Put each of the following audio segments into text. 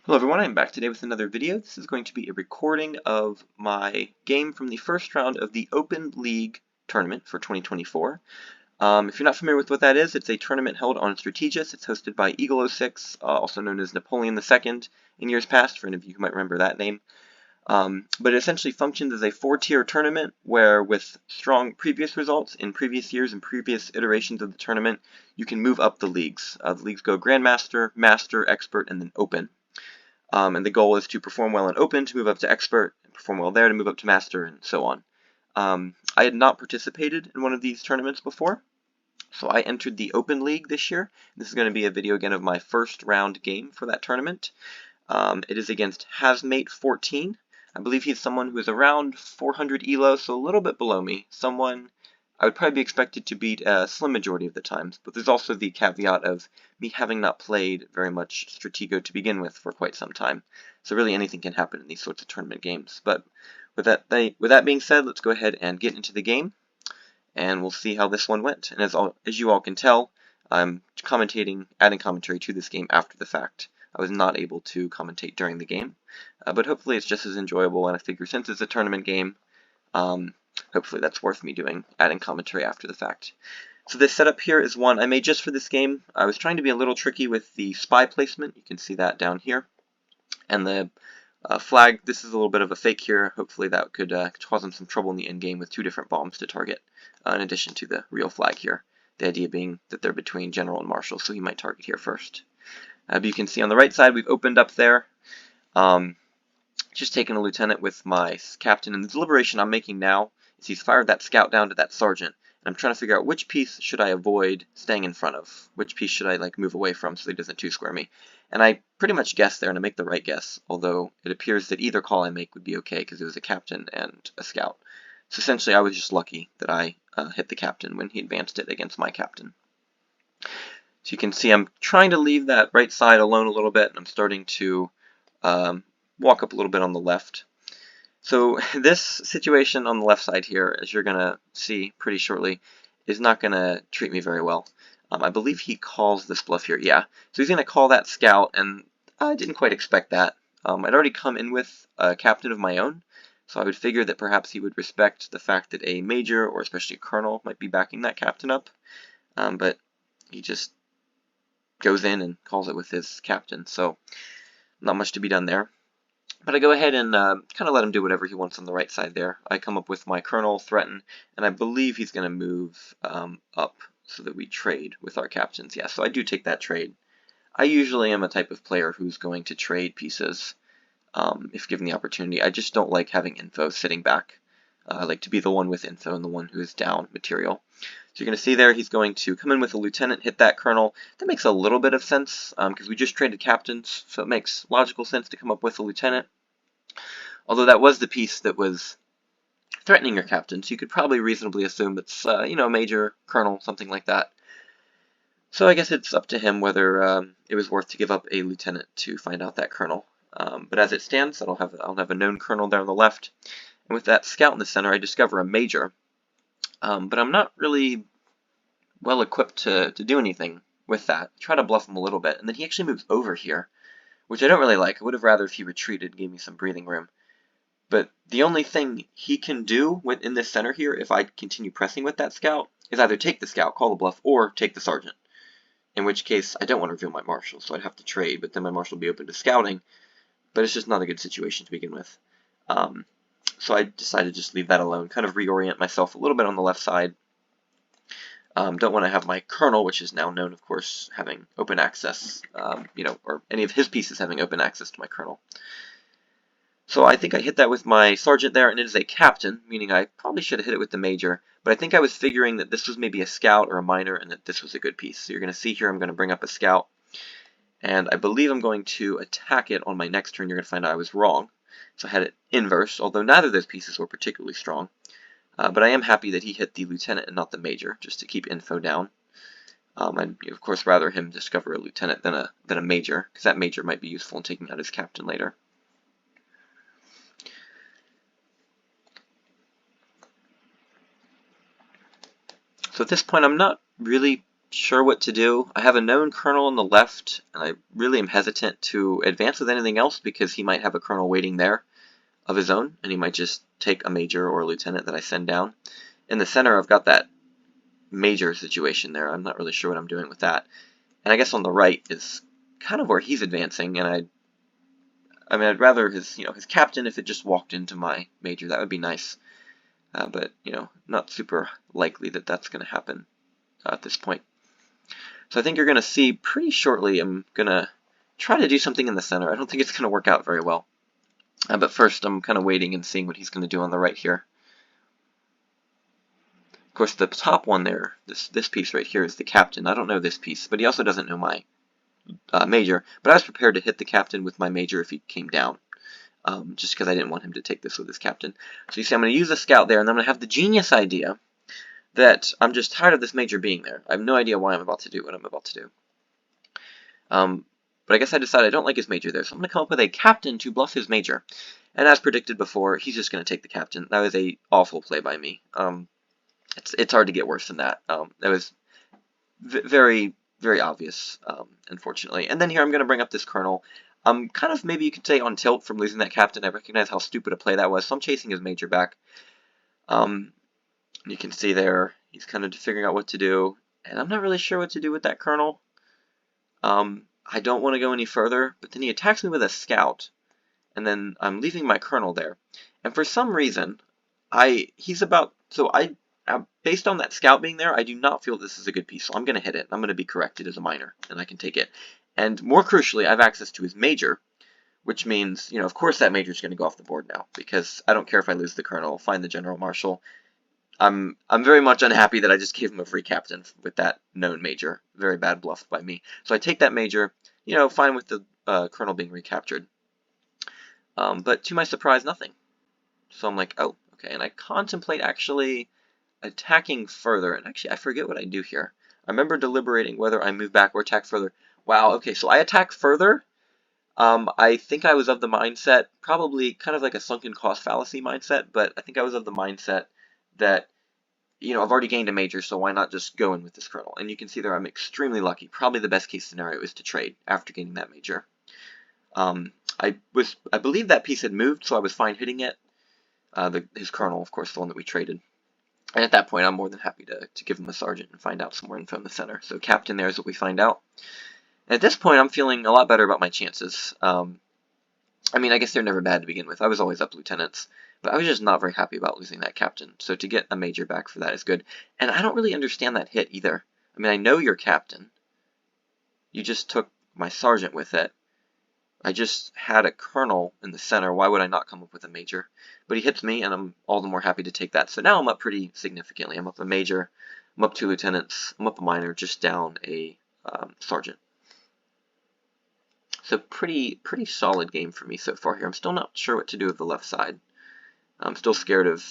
Hello everyone, I'm back today with another video. This is going to be a recording of my game from the first round of the Open League tournament for 2024. If you're not familiar with what that is, it's a tournament held on Strategus. It's hosted by Eagle06, also known as Napoleon II in years past, for any of you who might remember that name. But it essentially functions as a four-tier tournament where, with strong previous results in previous years and previous iterations of the tournament, you can move up the leagues. The leagues go Grandmaster, Master, Expert, and then Open. And the goal is to perform well in Open to move up to Expert, and perform well there to move up to Master, and so on. I had not participated in one of these tournaments before, so I entered the Open League this year. This is going to be a video again of my first round game for that tournament. It is against Hazmate14. I believe he's someone who is around 400 ELO, so a little bit below me. Someone I would probably be expected to beat a slim majority of the times, but there's also the caveat of me having not played very much Stratego to begin with for quite some time. So really anything can happen in these sorts of tournament games. But with that being said, let's go ahead and get into the game, and we'll see how this one went. And as you all can tell, I'm adding commentary to this game after the fact. I was not able to commentate during the game, but hopefully it's just as enjoyable, and I figure since it's a tournament game, hopefully that's worth me adding commentary after the fact. So this setup here is one I made just for this game. I was trying to be a little tricky with the spy placement. You can see that down here. And the flag, this is a little bit of a fake here. Hopefully that could cause him some trouble in the end game with two different bombs to target, in addition to the real flag here. The idea being that they're between General and Marshal, so he might target here first. But you can see on the right side, we've opened up there. Just taking a lieutenant with my captain, and the deliberation I'm making now is he's fired that scout down to that sergeant, and I'm trying to figure out which piece should I avoid staying in front of, which piece should I move away from so he doesn't two-square me. And I pretty much guessed there, and I make the right guess, although it appears that either call I make would be okay because it was a captain and a scout. So essentially I was just lucky that I hit the captain when he advanced it against my captain. So you can see I'm trying to leave that right side alone a little bit, and I'm starting to walk up a little bit on the left. So this situation on the left side here, as you're going to see pretty shortly, is not going to treat me very well. I believe he calls this bluff here, yeah. So he's going to call that scout, and I didn't quite expect that. I'd already come in with a captain of my own, so I would figure that perhaps he would respect the fact that a major, or especially a colonel, might be backing that captain up. But he just goes in and calls it with his captain, so not much to be done there. But I go ahead and kind of let him do whatever he wants on the right side there. I come up with my colonel, threaten, and I believe he's going to move up so that we trade with our captains. Yeah, so I do take that trade. I usually am a type of player who's going to trade pieces if given the opportunity. I just don't like having info sitting back. I like to be the one with info and the one who is down material. So you're going to see there he's going to come in with a lieutenant, hit that colonel. That makes a little bit of sense because we just traded captains, so it makes logical sense to come up with a lieutenant. Although that was the piece that was threatening your captain, so you could probably reasonably assume it's, a major, colonel, something like that. So I guess it's up to him whether it was worth to give up a lieutenant to find out that colonel. But as it stands, I'll have a known colonel there on the left. And with that scout in the center, I discover a major. But I'm not really well equipped to do anything with that. I try to bluff him a little bit, and then he actually moves over here, which I don't really like. I would have rather if he retreated, gave me some breathing room. But the only thing he can do in this center here, if I continue pressing with that scout, is either take the scout, call the bluff, or take the sergeant. In which case, I don't want to reveal my marshal, so I'd have to trade, but then my marshal would be open to scouting. But it's just not a good situation to begin with. So I decided to just leave that alone, kind of reorient myself a little bit on the left side. Don't want to have my colonel, which is now known, of course, having open access, or any of his pieces having open access to my colonel. So I think I hit that with my sergeant there, and it is a captain, meaning I probably should have hit it with the major, but I think I was figuring that this was maybe a scout or a minor, and that this was a good piece. So you're going to see here I'm going to bring up a scout, and I believe I'm going to attack it on my next turn. You're going to find out I was wrong. So I had it inverse, although neither of those pieces were particularly strong. But I am happy that he hit the lieutenant and not the major, just to keep info down. I'd, of course, rather him discover a lieutenant than a major, because that major might be useful in taking out his captain later. So at this point, I'm not really sure what to do. I have a known colonel on the left, and I really am hesitant to advance with anything else because he might have a colonel waiting there of his own, and he might just take a major or a lieutenant that I send down. In the center, I've got that major situation there. I'm not really sure what I'm doing with that. And I guess on the right is kind of where he's advancing, and I mean, I'd rather his captain, if it just walked into my major, that would be nice. But not super likely that that's going to happen at this point. So I think you're going to see pretty shortly I'm going to try to do something in the center. I don't think it's going to work out very well. But first I'm kind of waiting and seeing what he's going to do on the right here. Of course, the top one there, this piece right here, is the captain. I don't know this piece, but he also doesn't know my major. But I was prepared to hit the captain with my major if he came down, just because I didn't want him to take this with his captain. So you see, I'm going to use a scout there, and I'm going to have the genius idea that I'm just tired of this major being there. I have no idea why I'm about to do what I'm about to do. But I guess I decided I don't like his major there, so I'm going to come up with a captain to bluff his major. And as predicted before, he's just going to take the captain. That was a awful play by me. It's hard to get worse than that. That was very, very obvious, unfortunately. And then here I'm going to bring up this colonel. I'm kind of, maybe you could say, on tilt from losing that captain. I recognize how stupid a play that was, so I'm chasing his major back. You can see there, he's kind of figuring out what to do, and I'm not really sure what to do with that colonel. I don't want to go any further, but then he attacks me with a scout, and then I'm leaving my colonel there. And for some reason, based on that scout being there, I do not feel this is a good piece, so I'm going to hit it. I'm going to be corrected as a minor, and I can take it. And more crucially, I have access to his major, which means, of course that major is going to go off the board now, because I don't care if I lose the colonel, I'll find the general marshal. I'm very much unhappy that I just gave him a free captain with that known major. Very bad bluff by me. So I take that major, fine with the colonel being recaptured. But to my surprise, nothing. So I'm like, oh, okay. And I contemplate actually attacking further. And actually, I forget what I do here. I remember deliberating whether I move back or attack further. Wow, okay, so I attack further. I think I was of the mindset, probably kind of like a sunken cost fallacy mindset, but I think I was of the mindset that, I've already gained a major, so why not just go in with this colonel? And you can see there I'm extremely lucky. Probably the best case scenario is to trade after gaining that major. I believe that piece had moved, so I was fine hitting it. His colonel, of course, the one that we traded. And at that point, I'm more than happy to give him a sergeant and find out some more info in the center. So captain there is what we find out. And at this point, I'm feeling a lot better about my chances. I mean, I guess they're never bad to begin with. I was always up lieutenants. But I was just not very happy about losing that captain. So to get a major back for that is good. And I don't really understand that hit either. I mean, I know you're captain. You just took my sergeant with it. I just had a colonel in the center. Why would I not come up with a major? But he hits me, and I'm all the more happy to take that. So now I'm up pretty significantly. I'm up a major. I'm up 2 lieutenants. I'm up a minor, just down a sergeant. So pretty solid game for me so far here. I'm still not sure what to do with the left side. I'm still scared of,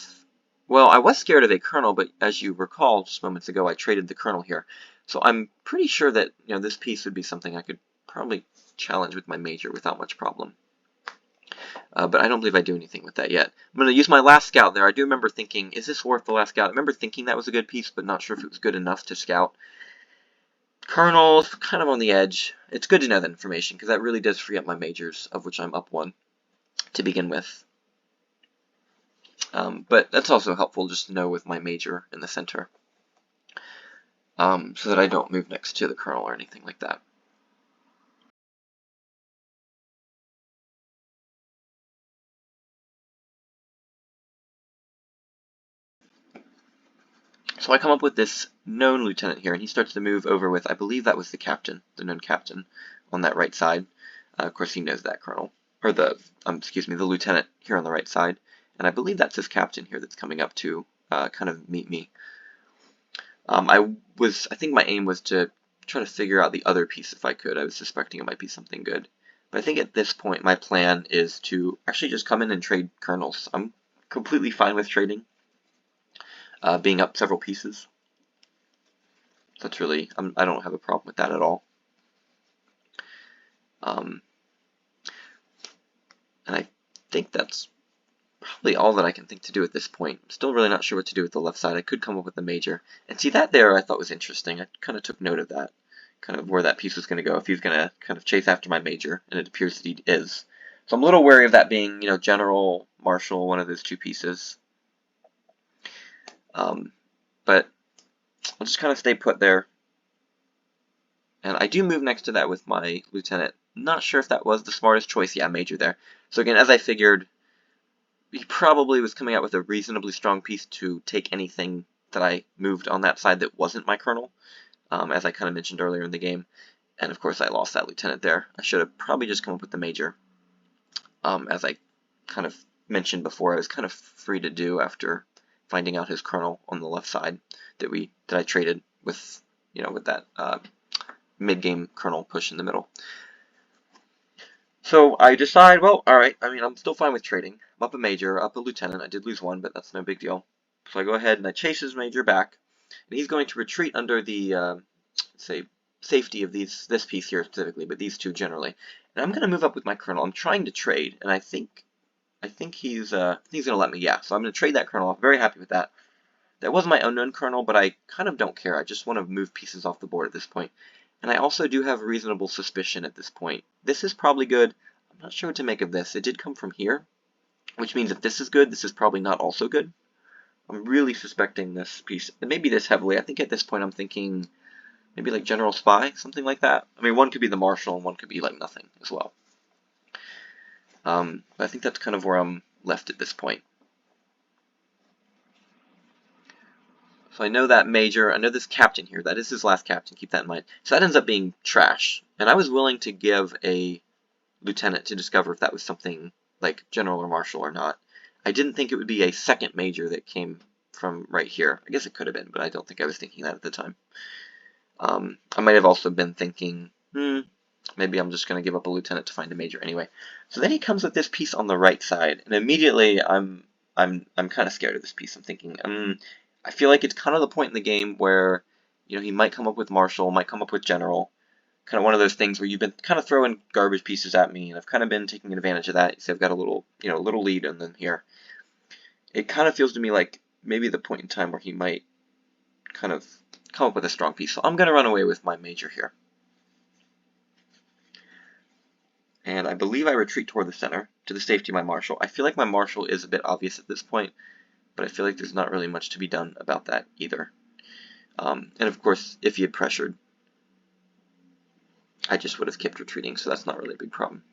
well, I was scared of a colonel, but as you recall just moments ago, I traded the colonel here. So I'm pretty sure that, this piece would be something I could probably challenge with my major without much problem. But I don't believe I do anything with that yet. I'm going to use my last scout there. I do remember thinking, is this worth the last scout? I remember thinking that was a good piece, but not sure if it was good enough to scout. Colonel's kind of on the edge. It's good to know that information, because that really does free up my majors, of which I'm up 1 to begin with. But that's also helpful just to know with my major in the center, so that I don't move next to the colonel or anything like that. So I come up with this known lieutenant here, and he starts to move over with, I believe that was the captain, the known captain, on that right side. Of course, he knows that colonel, or the lieutenant here on the right side, and I believe that's his captain here that's coming up to kind of meet me. I think my aim was to try to figure out the other piece if I could. I was suspecting it might be something good. But I think at this point my plan is to actually just come in and trade colonels. I'm completely fine with trading, being up several pieces. That's really, I don't have a problem with that at all. And I think that's probably all that I can think to do at this point. I'm still really not sure what to do with the left side. I could come up with a major. And see, that there I thought was interesting. I kind of took note of that, kind of where that piece was going to go, if he's going to kind of chase after my major, and it appears that he is. So I'm a little wary of that being, general, marshal, one of those two pieces. But I'll just kind of stay put there. And I do move next to that with my lieutenant. Not sure if that was the smartest choice. Yeah, major there. So again, as I figured, he probably was coming out with a reasonably strong piece to take anything that I moved on that side that wasn't my colonel, as I kind of mentioned earlier in the game. And of course I lost that lieutenant there. I should have probably just come up with the major. As I kind of mentioned before, I was kind of free to do after finding out his colonel on the left side that I traded with, with that mid-game colonel push in the middle. So I decide, well, alright, I'm still fine with trading. I'm up a major, up a lieutenant. I did lose one, but that's no big deal. So I go ahead and I chase his major back, and he's going to retreat under the, say, safety of this piece here specifically, but these two generally. And I'm going to move up with my colonel. I'm trying to trade, and I think he's going to let me, yeah. So I'm going to trade that colonel off. Very happy with that. That was my unknown colonel, but I kind of don't care. I just want to move pieces off the board at this point. And I also do have reasonable suspicion at this point. This is probably good. I'm not sure what to make of this. It did come from here, which means if this is good, this is probably not also good. I'm really suspecting this piece, and maybe this heavily. I think at this point I'm thinking maybe like General Spy, something like that. I mean, one could be the Marshal, and one could be like nothing as well. But I think that's kind of where I'm left at this point. So I know that major, I know this captain here, that is his last captain, keep that in mind. So that ends up being trash. And I was willing to give a lieutenant to discover if that was something like general or marshal or not. I didn't think it would be a second major that came from right here. I guess it could have been, but I don't think I was thinking that at the time. I might have also been thinking, maybe I'm just going to give up a lieutenant to find a major anyway. So then he comes with this piece on the right side, and immediately I'm kind of scared of this piece. I'm thinking, I feel like it's kind of the point in the game where, he might come up with Marshal, might come up with General. Kind of one of those things where you've been kind of throwing garbage pieces at me, and I've kind of been taking advantage of that. So I've got a little, little lead in them here. It kind of feels to me like maybe the point in time where he might kind of come up with a strong piece. So I'm going to run away with my major here. And I believe I retreat toward the center, to the safety of my Marshal. I feel like my Marshal is a bit obvious at this point, but I feel like there's not really much to be done about that either. And of course, if he had pressured, I just would have kept retreating, so that's not really a big problem.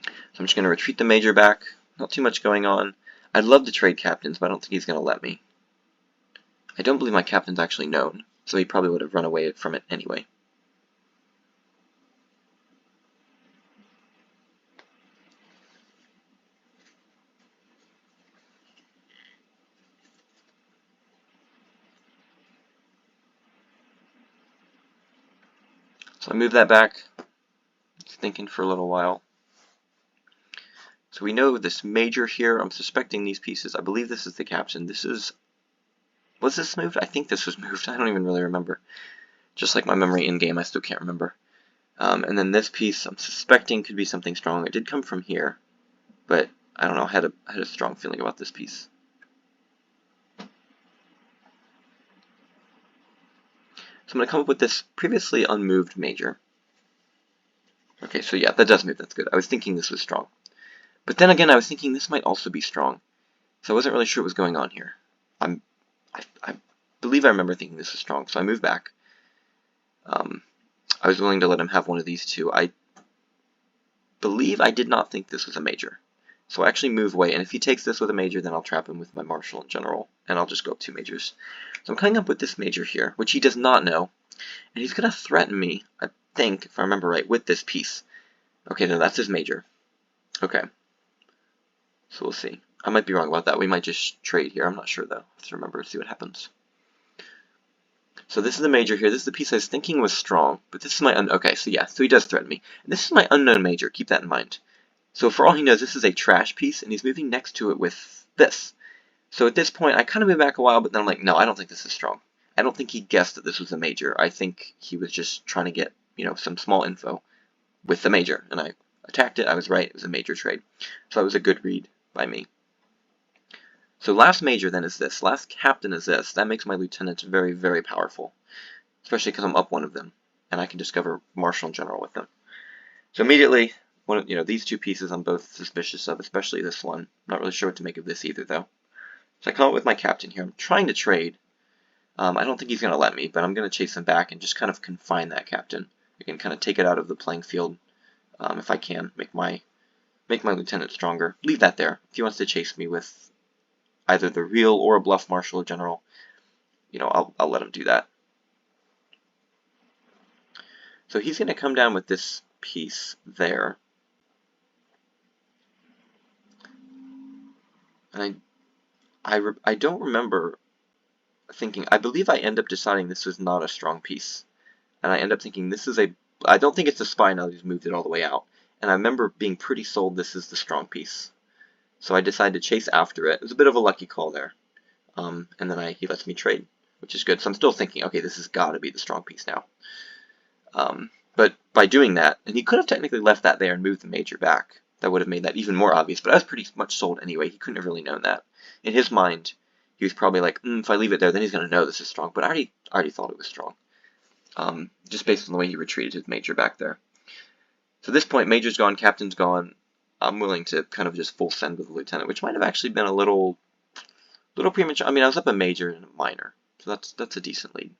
So I'm just going to retreat the major back. Not too much going on. I'd love to trade captains, but I don't think he's going to let me. I don't believe my captain's actually known, so he probably would have run away from it anyway. So I move that back, thinking for a little while. So we know this major here, I'm suspecting these pieces. I believe this is the captain. Was this moved? I think this was moved. I don't even really remember. Just like my memory in-game, I still can't remember. And then this piece, I'm suspecting could be something strong. It did come from here, but I don't know, I had a strong feeling about this piece. So I'm going to come up with this previously unmoved major. Okay, so yeah, that does move. That's good. I was thinking this was strong. But then again, I was thinking this might also be strong. So I wasn't really sure what was going on here. I believe I remember thinking this was strong, so I moved back. I was willing to let him have one of these two. I believe I did not think this was a major. So I actually move away, and if he takes this with a major, then I'll trap him with my Marshal in general, and I'll just go up 2 majors. So I'm coming up with this major here, which he does not know, and he's going to threaten me, I think, if I remember right, with this piece. Okay, no, that's his major. Okay. So we'll see. I might be wrong about that. We might just trade here. I'm not sure, though. I have to remember, see what happens. So this is the major here. This is the piece I was thinking was strong, but this is my okay, so yeah, so he does threaten me. And this is my unknown major. Keep that in mind. So for all he knows, this is a trash piece, and he's moving next to it with this. So at this point, I kind of move back a while, but then I'm like, no, I don't think this is strong. I don't think he guessed that this was a major. I think he was just trying to get, some small info. with the major, and I attacked it. I was right. It was a major trade. So that was a good read by me. So last major then is this. Last captain is this. That makes my lieutenants very, very powerful, especially because I'm up one of them, and I can discover marshal and general with them. So immediately, these two pieces I'm both suspicious of, especially this one. Not really sure what to make of this either, though. So I come up with my captain here. I'm trying to trade. I don't think he's going to let me, but I'm going to chase him back and just kind of confine that captain. I can kind of take it out of the playing field if I can, make my lieutenant stronger. Leave that there. If he wants to chase me with either the real or a bluff marshal or general, I'll let him do that. So he's going to come down with this piece there. And I don't remember thinking, I believe I end up deciding this was not a strong piece. And I end up thinking this is I don't think it's a spy now that he's moved it all the way out. And I remember being pretty sold this is the strong piece. So I decided to chase after it. It was a bit of a lucky call there. And then he lets me trade, which is good. So I'm still thinking, okay, this has got to be the strong piece now. But by doing that, and he could have technically left that there and moved the major back. That would have made that even more obvious, but I was pretty much sold anyway. He couldn't have really known that. In his mind, he was probably like, if I leave it there, then he's going to know this is strong. But I already thought it was strong, just based on the way he retreated his major back there. So at this point, major's gone, captain's gone. I'm willing to kind of just full send with the lieutenant, which might have actually been a little premature. I mean, I was up a major and a minor, so that's a decent lead.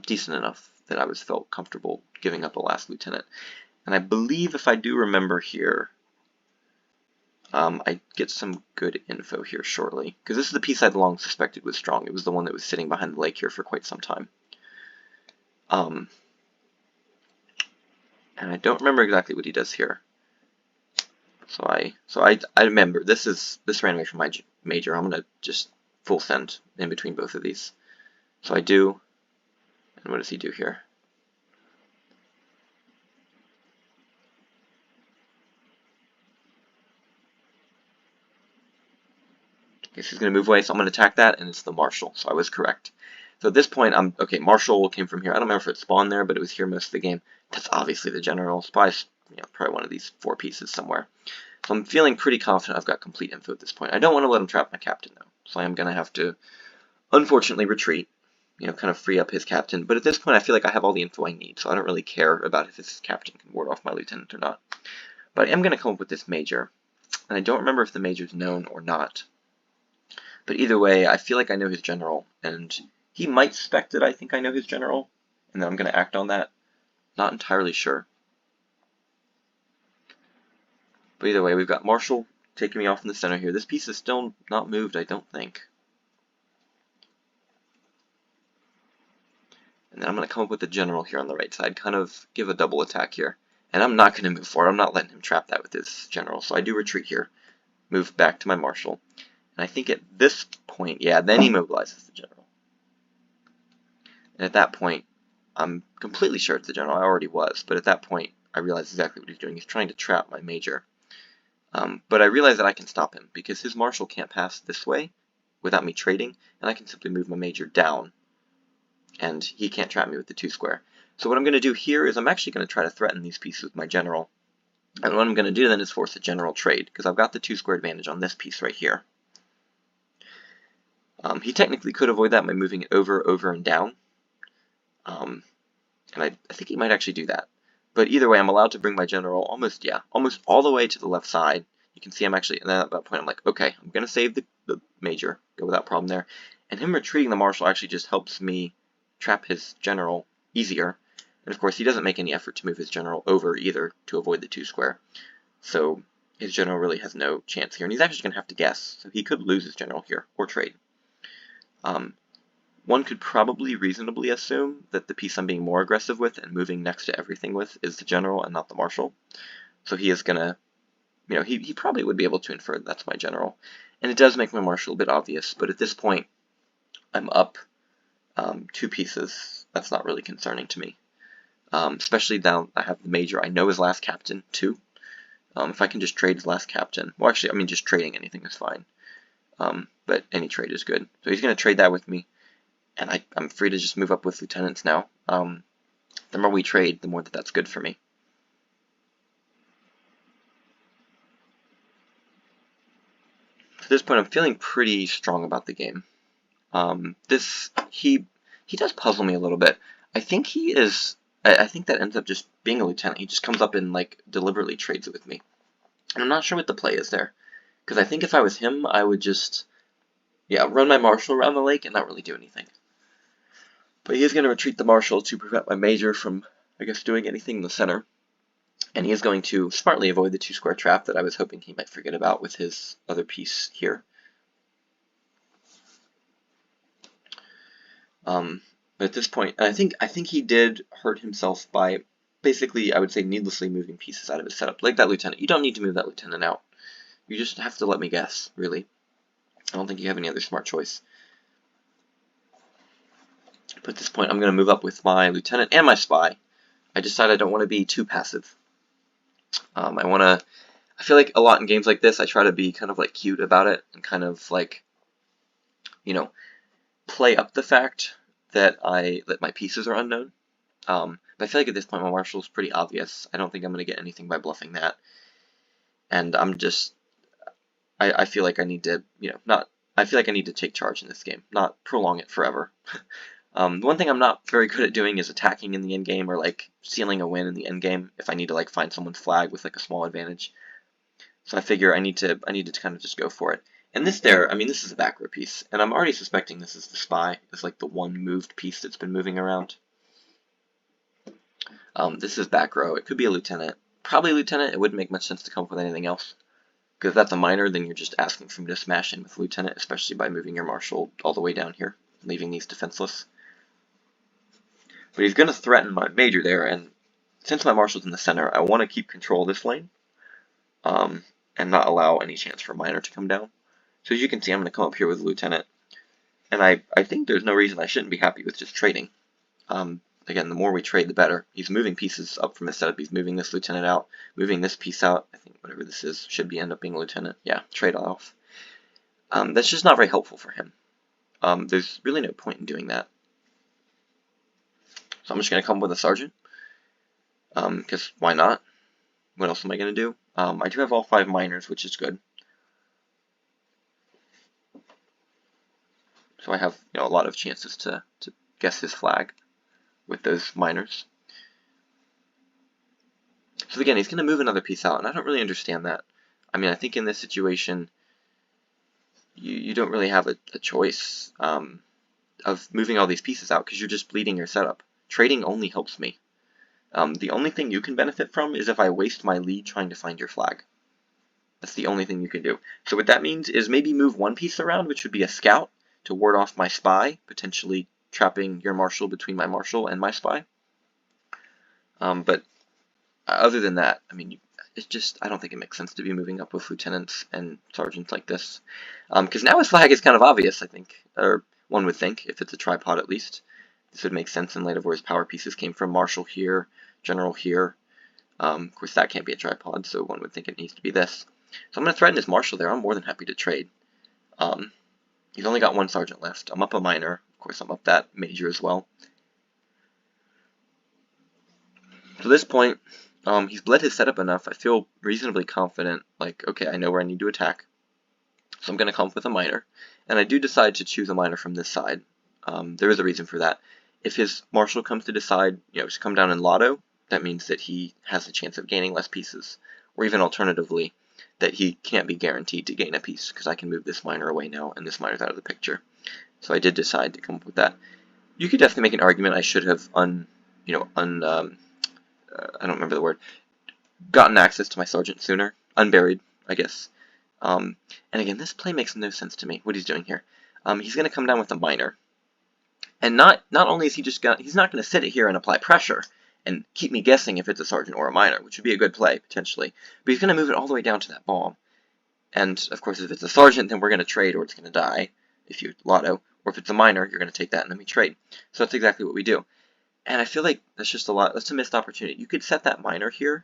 Decent enough that I felt comfortable giving up a last lieutenant. And I believe, if I do remember here, I get some good info here shortly, because this is the piece I'd long suspected was strong. It was the one that was sitting behind the lake here for quite some time. And I don't remember exactly what he does here. So I remember this ran away from my major. I'm gonna just full send in between both of these. So I do, and what does he do here? Guess he's going to move away, so I'm going to attack that, and it's the marshal, so I was correct. So at this point, okay, marshal came from here. I don't remember if it spawned there, but it was here most of the game. That's obviously the general. Spy's probably one of these 4 pieces somewhere. So I'm feeling pretty confident I've got complete info at this point. I don't want to let him trap my captain, though, so I am going to have to, unfortunately, retreat, kind of free up his captain. But at this point, I feel like I have all the info I need, so I don't really care about if his captain can ward off my lieutenant or not. But I am going to come up with this major, and I don't remember if the major's known or not. But either way, I feel like I know his general, and he might suspect that I think I know his general, and then I'm going to act on that. Not entirely sure. But either way, we've got marshal taking me off in the center here. This piece is still not moved, I don't think. And then I'm going to come up with the general here on the right side, kind of give a double attack here. And I'm not going to move forward. I'm not letting him trap that with his general. So I do retreat here, move back to my marshal. And I think at this point, yeah, then he mobilizes the general. And at that point, I'm completely sure it's the general. I already was, but at that point, I realize exactly what he's doing. He's trying to trap my major. But I realize that I can stop him, because his marshal can't pass this way without me trading, and I can simply move my major down, and he can't trap me with the 2 square. So what I'm going to do here is I'm actually going to try to threaten these pieces with my general. And what I'm going to do then is force a general trade, because I've got the 2 square advantage on this piece right here. He technically could avoid that by moving it over, and down. And I think he might actually do that. But either way, I'm allowed to bring my general almost all the way to the left side. You can see I'm actually, and then at that point I'm like, okay, I'm going to save the major, go without problem there. And him retreating the marshal actually just helps me trap his general easier. And of course, he doesn't make any effort to move his general over either to avoid the 2 square. So his general really has no chance here. And he's actually going to have to guess. So he could lose his general here or trade. One could probably reasonably assume that the piece I'm being more aggressive with and moving next to everything with is the general and not the marshal. So he is going to, he probably would be able to infer that that's my general. And it does make my marshal a bit obvious, but at this point, I'm up 2 pieces. That's not really concerning to me. Especially down, I have the major. I know his last captain, too. If I can just trade his last captain, well, actually, I mean, just trading anything is fine. But any trade is good. So he's going to trade that with me, and I'm free to just move up with lieutenants now. The more we trade, the more that's good for me. At this point, I'm feeling pretty strong about the game. He does puzzle me a little bit. I think he is. I think that ends up just being a lieutenant. He just comes up and like deliberately trades it with me. And I'm not sure what the play is there, because I think if I was him, I would just run my marshal around the lake and not really do anything. But he is going to retreat the marshal to prevent my major from, I guess, doing anything in the center. And he is going to smartly avoid the 2-square trap that I was hoping he might forget about with his other piece here. But at this point, I think he did hurt himself by basically, I would say, needlessly moving pieces out of his setup. Like that lieutenant. You don't need to move that lieutenant out. You just have to let me guess, really. I don't think you have any other smart choice. But at this point, I'm going to move up with my lieutenant and my spy. I decide I don't want to be too passive. I feel like a lot in games like this, I try to be kind of like cute about it and kind of like, play up the fact that my pieces are unknown. But I feel like at this point my marshal is pretty obvious. I don't think I'm going to get anything by bluffing that. And I feel like I need to, I feel like I need to take charge in this game, not prolong it forever. The one thing I'm not very good at doing is attacking in the end game or like sealing a win in the end game if I need to like find someone's flag with like a small advantage. So I figure I need to kind of just go for it. And this is a back row piece, and I'm already suspecting this is the spy. It's like the one moved piece that's been moving around. This is back row. It could be a lieutenant. Probably a lieutenant. It wouldn't make much sense to come up with anything else. Because if that's a minor, then you're just asking for me to smash in with lieutenant, especially by moving your marshal all the way down here, leaving these defenseless. But he's going to threaten my major there, and since my marshal's in the center, I want to keep control of this lane, and not allow any chance for minor to come down. So as you can see, I'm going to come up here with lieutenant, and I think there's no reason I shouldn't be happy with just trading. Again, the more we trade, the better. He's moving pieces up from his setup. He's moving this lieutenant out, moving this piece out. I think whatever this is should end up being a lieutenant. Yeah, trade off. That's just not very helpful for him. There's really no point in doing that. So I'm just going to come with a sergeant, because why not? What else am I going to do? I do have all 5 minors, which is good. So I have a lot of chances to guess his flag with those minors. So again, he's going to move another piece out, and I don't really understand that. I mean, I think in this situation, you don't really have a choice of moving all these pieces out because you're just bleeding your setup. Trading only helps me. The only thing you can benefit from is if I waste my lead trying to find your flag. That's the only thing you can do. So what that means is maybe move one piece around, which would be a scout, to ward off my spy, potentially trapping your marshal between my marshal and my spy. But other than that, I mean, it's just, I don't think it makes sense to be moving up with lieutenants and sergeants like this. Because now his flag is kind of obvious, I think, or one would think, if it's a tripod at least. This would make sense in light of where his power pieces came from. Marshal here, general here. Of course, that can't be a tripod, so one would think it needs to be this. So I'm going to threaten his marshal there. I'm more than happy to trade. He's only got 1 sergeant left. I'm up a minor. Of course, I'm up that major as well. To this point, he's bled his setup enough. I feel reasonably confident, like, okay, I know where I need to attack. So I'm going to come up with a minor. And I do decide to choose a minor from this side. There is a reason for that. If his marshal comes to decide, to come down in lotto, that means that he has a chance of gaining less pieces. Or even alternatively, that he can't be guaranteed to gain a piece, because I can move this minor away now, and this minor's out of the picture. So I did decide to come up with that. You could definitely make an argument I should have I don't remember the word, gotten access to my sergeant sooner. Unburied, I guess. And again, this play makes no sense to me, what he's doing here. He's going to come down with a minor. And not only is he's not going to sit it here and apply pressure and keep me guessing if it's a sergeant or a minor, which would be a good play, potentially. But he's going to move it all the way down to that bomb. And, of course, if it's a sergeant, then we're going to trade or it's going to die, if you lotto. Or if it's a minor, you're going to take that and then we trade. So that's exactly what we do. And I feel like that's a missed opportunity. You could set that minor here.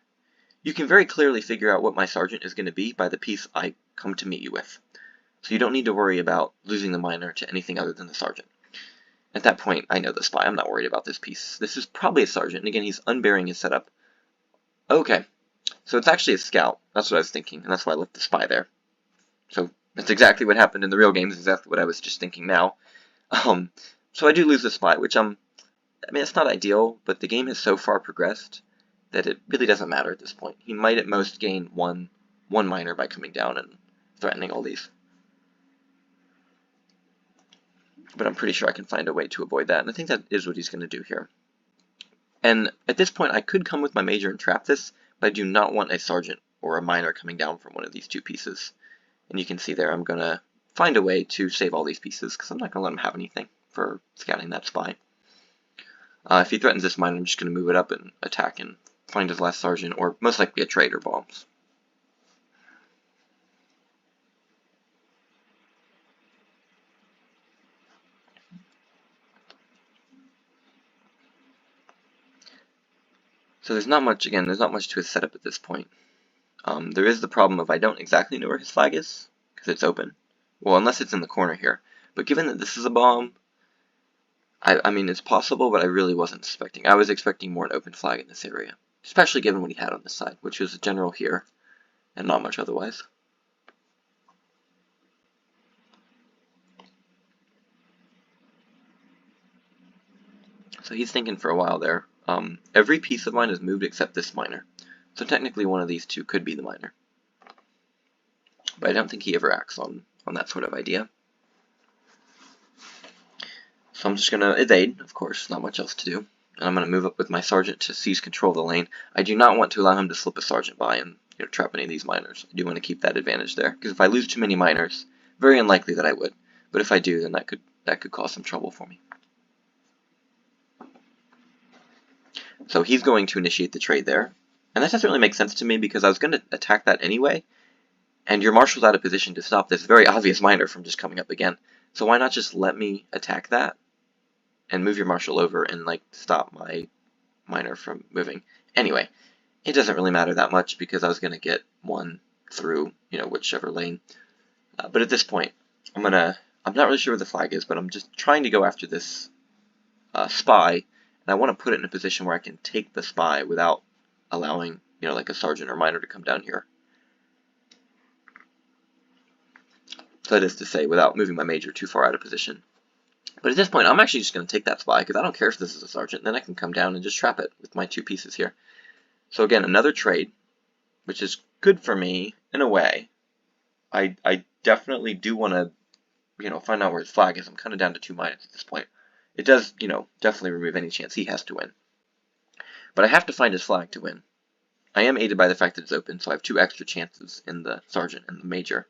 You can very clearly figure out what my sergeant is going to be by the piece I come to meet you with. So you don't need to worry about losing the minor to anything other than the sergeant. At that point, I know the spy. I'm not worried about this piece. This is probably a sergeant. And again, he's unburying his setup. Okay. So it's actually a scout. That's what I was thinking. And that's why I left the spy there. So That's exactly what happened in the real game. It's exactly what I was just thinking now. Um, so I do lose the spy, which I mean, it's not ideal, but the game has so far progressed that it really doesn't matter at this point. He might at most gain one minor by coming down and threatening all these. But I'm pretty sure I can find a way to avoid that, and I think that is what he's going to do here. And at this point, I could come with my major and trap this, but I do not want a sergeant or a minor coming down from one of these two pieces. And you can see there, I'm going to find a way to save all these pieces, because I'm not going to let him have anything for scouting that spy. If he threatens this minor, I'm just going to move it up and attack and find his last sergeant, or most likely a trade or bombs. So there's not much, again, there's not much to his setup at this point. There is the problem of I don't exactly know where his flag is, because it's open. Well, unless it's in the corner here. But given that this is a bomb, I mean, it's possible, but I really wasn't expecting. I was expecting more an open flag in this area, especially given what he had on this side, which was a general here, and not much otherwise. So he's thinking for a while there. Every piece of mine is moved except this minor. So technically one of these two could be the minor. But I don't think he ever acts on that sort of idea. So I'm just going to evade, of course, not much else to do. And I'm going to move up with my sergeant to seize control of the lane. I do not want to allow him to slip a sergeant by and trap any of these minors. I do want to keep that advantage there, because if I lose too many minors, very unlikely that I would. But if I do, then that could cause some trouble for me. So he's going to initiate the trade there. And that doesn't really make sense to me because I was going to attack that anyway. And your marshal's out of position to stop this very obvious minor from just coming up again. So why not just let me attack that and move your marshal over and like stop my minor from moving? Anyway, it doesn't really matter that much because I was going to get one through, whichever lane. But at this point, I'm not really sure where the flag is, but I'm just trying to go after this spy, and I want to put it in a position where I can take the spy without allowing, like a sergeant or minor to come down here. So that is to say, without moving my major too far out of position. But at this point, I'm actually just going to take that spy, because I don't care if this is a sergeant. Then I can come down and just trap it with my two pieces here. So again, another trade, which is good for me in a way. I definitely do want to, find out where his flag is. I'm kind of down to 2 minus at this point. It does, definitely remove any chance he has to win. But I have to find his flag to win. I am aided by the fact that it's open, so I have 2 extra chances in the sergeant and the major.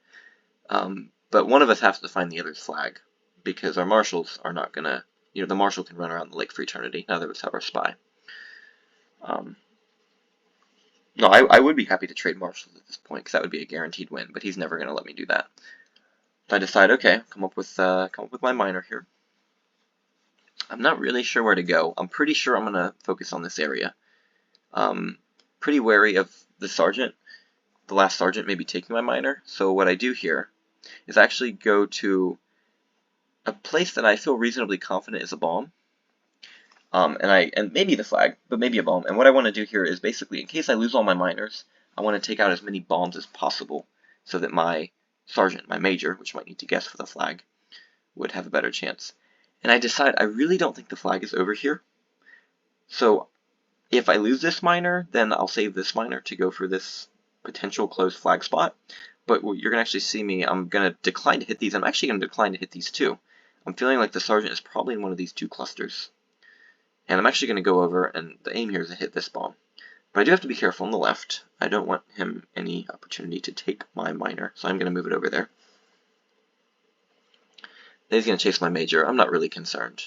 But one of us has to find the other's flag, because our marshals are not going to, the marshal can run around the lake for eternity. Neither of us have our spy. No, I would be happy to trade marshals at this point, because that would be a guaranteed win, but he's never going to let me do that. So I decide, okay, come up with my minor here. I'm not really sure where to go. I'm pretty sure I'm going to focus on this area. Pretty wary of the sergeant. The last sergeant maybe taking my minor. So what I do here is actually go to a place that I feel reasonably confident is a bomb. And maybe the flag, but maybe a bomb. And what I want to do here is basically, in case I lose all my minors, I want to take out as many bombs as possible so that my sergeant, my major, which might need to guess for the flag, would have a better chance. And I decide I really don't think the flag is over here. So if I lose this minor, then I'll save this minor to go for this potential closed flag spot. But you're going to actually see me, I'm going to decline to hit these. I'm actually going to decline to hit these too. I'm feeling like the sergeant is probably in one of these 2 clusters. And I'm actually going to go over, and the aim here is to hit this bomb. But I do have to be careful on the left. I don't want him any opportunity to take my minor, so I'm going to move it over there. Then he's going to chase my major. I'm not really concerned.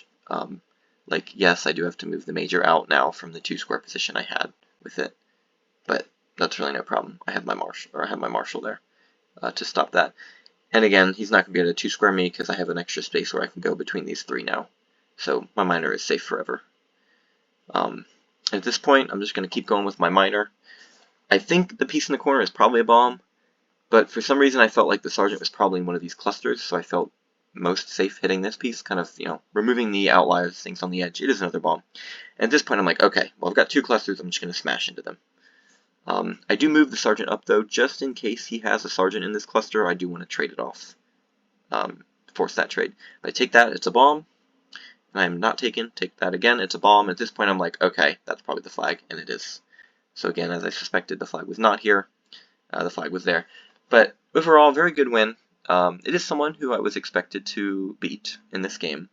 Yes, I do have to move the major out now from the 2 square position I had with it, but that's really no problem. I have my marshal there to stop that. And again, he's not going to be able to 2 square me because I have an extra space where I can go between these 3 now. So my minor is safe forever. At this point, I'm just going to keep going with my minor. I think the piece in the corner is probably a bomb, but for some reason I felt like the sergeant was probably in one of these clusters, so I felt most safe hitting this piece, kind of, removing the outliers, things on the edge. It is another bomb. And at this point, I'm like, okay, well, I've got 2 clusters, I'm just going to smash into them. I do move the sergeant up though, just in case he has a sergeant in this cluster. I do want to trade it off, force that trade. If I take that, it's a bomb. And I am not taken. Take that again, it's a bomb. At this point, I'm like, okay, that's probably the flag, and it is. So again, as I suspected, the flag was not here. The flag was there. But overall, very good win. It is someone who I was expected to beat in this game.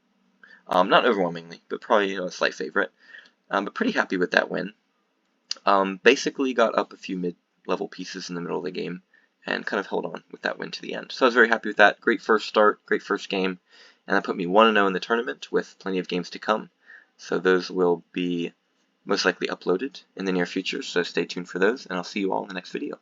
Not overwhelmingly, but probably a slight favorite. But pretty happy with that win. Basically got up a few mid-level pieces in the middle of the game and kind of held on with that win to the end. So I was very happy with that. Great first start, great first game, and that put me 1-0 in the tournament with plenty of games to come. So those will be most likely uploaded in the near future, so stay tuned for those, and I'll see you all in the next video.